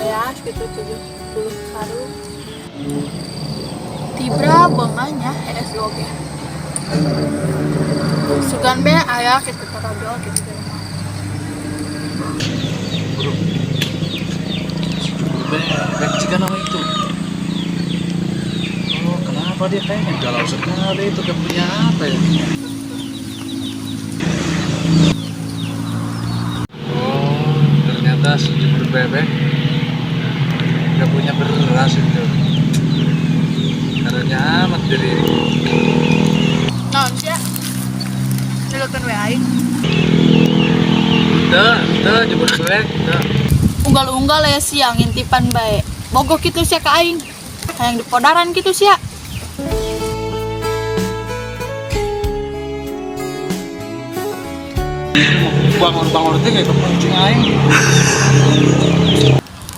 Beas gitu 70 karung. Tibra benganya HSOG. Sugan be aya kitu tarojol kitu teh mah. Bek jika nama itu. Oh, kenapa dia kayaknya galau sekali itu dia punya apa ya? Oh, ternyata sejumur bebek gak punya beras itu. Caranya amat jadi. Naon sia? Nilukeun we aing. Teu jemur bebek, teu. Unggal-unggal ya siang ngintipan bae. Bogoh kitu sia ka aing. Hayang di podaran kitu sia. Bangun-bangun teh kayak kepancing aing.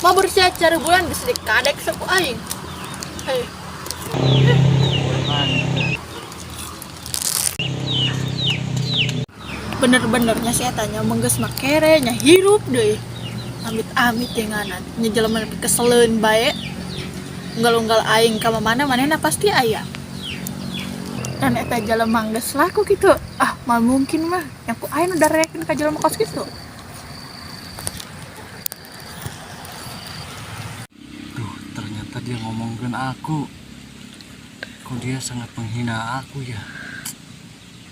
Mabur sia cara bulan bisa dikadek saku aing. Hei. Bener-benernya sih tanya menggeus makere nya hirup deui. Amit-amit ya nganan. Nya jelema keseleun bae. Unggal-unggal aing ka mana manehna pasti aya. Dan eta jelema geus laku kitu. Ah, mal mungkin mah. Yang ku aing udah rekin ka jelema kos kitu. Duh, ternyata dia ngomongin aku. Kok dia sangat menghina aku ya.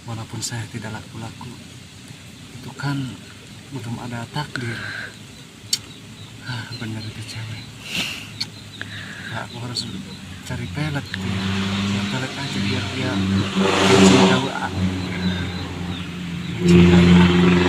Walaupun saya tidak laku-laku. Itu kan belum ada takdir. Ah, bener itu cewek. Nah, aku harus cari pelet dia. Ya, pelet aja biar dia mencintai aku. Mencintai aku.